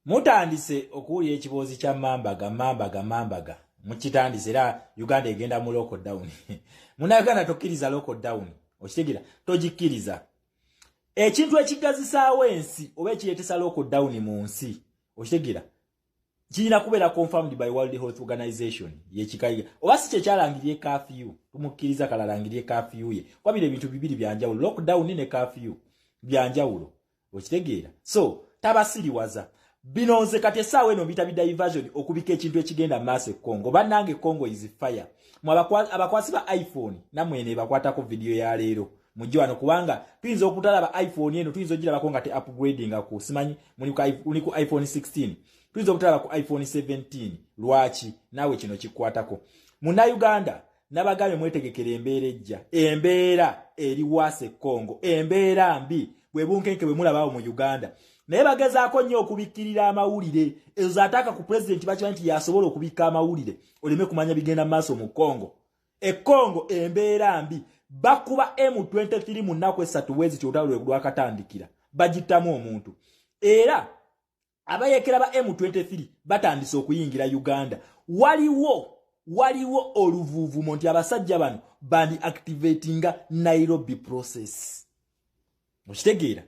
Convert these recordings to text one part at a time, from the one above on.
Mutandise okuwulira ekiboozi kya mambaga mukitandise era Uganda egenda mu lockdown. Munagana tokkiriza lockdown. Okitegeera togikkiriza. Ekintu ekigazisaawo ensi oba ekireetesa lockdown mu nsi okitegeera kirina kubeera confirmed by World Health Organization yekikayiga oba si kye kyalangirye curfew tumukkiriza kalalangirye curfew ye kwabira ebintu bibiri byanjawulo lockdown ne curfew byanjawulo okitegeera so tabasiriwaza binonze kati essaawa eno mbita diversion okubika ekintu ekigenda maaso Congo bannange Congo is fire abakwasi ba iPhone namwe ne bakwatako video ya leero mujje wano kubanga tuyinza okutalaba iPhone eno tuyinza ogirabako nga te upgrading ku simanyi muli ku iPhone 16 tuyinza okutalaba ku iPhone 17 lwaki nawe kino kikwatako muna Uganda nabagabe mwetegekere embeera ejja embeera eri wase Congo embeera mbi bwe bunkenke bwe mulabawo mu Uganda naye bagezaako nnyo okubikkirira amawulire ezo zaataka ku president bakimanyi nti yasobola okubikka amawulire oleme kumanya bigenda maaso mu Congo Congo embeera mbi bakuba M23 mu nnaku esatu wezi kyotalo lwakatandikira bagitamu omuntu era abayekera ba M23 batandise okuyingira Uganda waliwo oluvuvumo nti abasajja bano bandi activatinga Nairobi process okitegeera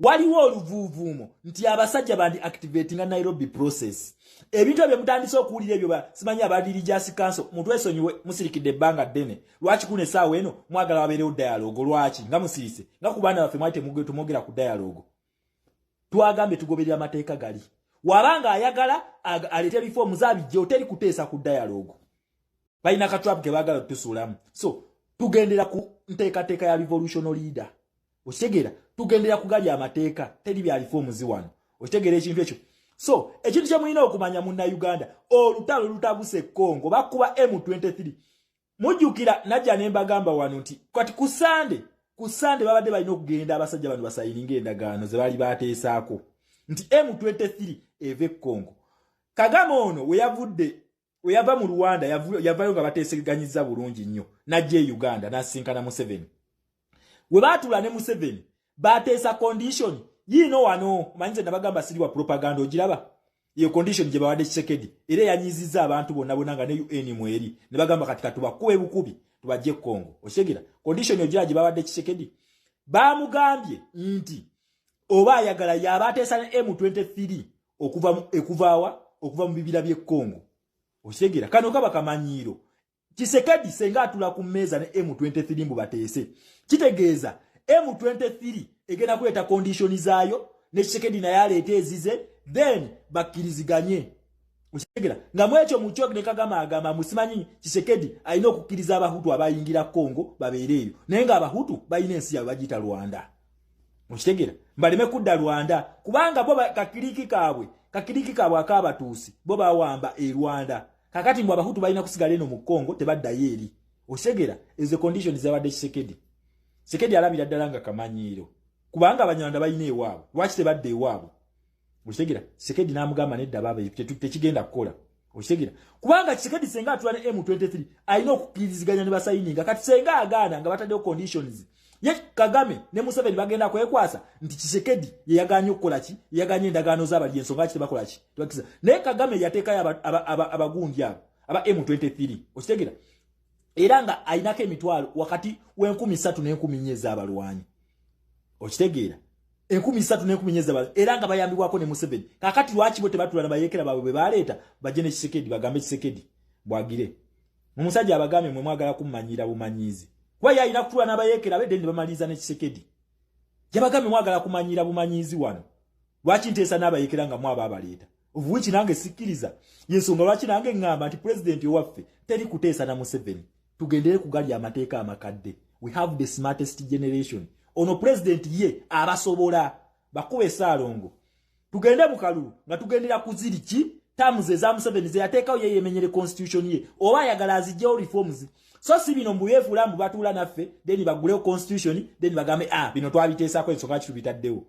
waliwo oluvuvumo nti abasajja bandi activatinga Nairobi process ebintu ebyo mutandise okuwulira ebyo simanyi abadirigious council muntu esonyiwe musirikidde ebbanga ddene lwaki kuno essaawa eno mwagala wabeerewo dialogue lwaki nga musirise nga ku baana baffe mwali temwogera ku dialogue twagambe tugoberera amateeka gali wabanga ayagala aleete reform zabijje teri kuteesa ku dialogue balina katrap ke baagala tusuulamu so tugendera ku nteekateeka ya revolutionary leader okitegeera tugendera kugali amateeka teri bya reforms wano okitegeera ekintu ekyo so ekintu kye mulina okumanya munna Uganda olutalo lutabuse Congo bakuba M23 mujjukira najja ne mbagamba wano nti kati ku Sande babadde balina okugenda abasajja bano basayininga endagaano ze bali bateesaako nti M23 eve Congo Kagame ono we yava mu Rwanda yavayo nga bateeseganyiza bulungi nnyo najje Uganda nasinkana Museveni we batula ne Museveni bateesa condition yino wano manyize nabagamba siriwa propaganda ogiraba iyo condition gye bawadde Tshisekedi era yanyiziza abantu bonna nga ne UN mweri ne bagamba katika tubakuwe bukubi tubajje Congo oshegira condition ogiraje bawadde Tshisekedi bamugambye nti oba ayagala yabateesa ne M23 okuva mu bibira bye Congo oshegira kano kaba kamanyiro Tshisekedi senga atula ku meza ne M23 mbu bateese kitegeeza M23 egena kuleta condition zaayo ne Tshisekedi na yale etezize then bakiriziganye ushegera nga mwecho mucho ne Kagame agamba musimanyi Tshisekedi alina okukiriza abahutu abayingira Congo babeereyo naye nga abahutu bayina ensi yawe bagita Rwanda ushegera mbaleme kudda Rwanda kubanga bo kakiriki kabwe akabatuusi bo bawamba Rwanda kakati mbu abahutu balina kusigala eno mu Congo tebadda yeri ushegera ezo conditions zabadde Tshisekedi alabira ddala nga kamanyiro kubanga abanyarwanda balina ewaabwe lwaki tebadde ewaabwe ushegera Tshisekedi n'amugamba nedda babe tekigenda kukola ushegera kubanga Tshisekedi senga atula ne M23 alina okukiriziganya ne basayininga kati senga agaana nga bataddeyo conditions ye Kagame ne Museveni bagenda kwekwasa nti Tshisekedi yeyaganye okukola ki yeyaganye endagaano z'abali ensonga ki tebakola ki tebakiza naye Kagame yateekayo abagundi aba M23 ushegera era nga ainako emitwalo wakati w'13,000 ne 14,000 z'abalwanyi okitegeera 13,000 ne 14,000 z'abalwanyi era nga bayambibwako ne Museveni kakati lwaki bo tebatulana bayekera baabwe bwe baleeta bajje ne Tshisekedi bagambe Tshisekedi bwagire omusajja abagambe mwe mwagala kummanyira bumanyizi kuba yalina kutulana abayekera be dende bamaliza ne Tshisekedi yabagambe mwagala kumanyira bumanyizi wano lwaki nteesa n'abayekera nga mwaba abaleeta ovuwiki nange sikkiriza yensonga lwaki nange ngamba nti president owaffe teri kuteesa na Museveni tugendere kugali amateeka amakadde we have the smartest generation ono president ye abasobola bakube saalongo tugende mu kalulu nga tugendera kuziriki tamuze za Museveni ze yateekawo ye yemenyere constitution ye oba ayagala azijjawo reforms so si bino mbuyefuula mbu batuula naffe then bagulewo constitution then bagambe bino twabiteesako ensonga kitubitaddewo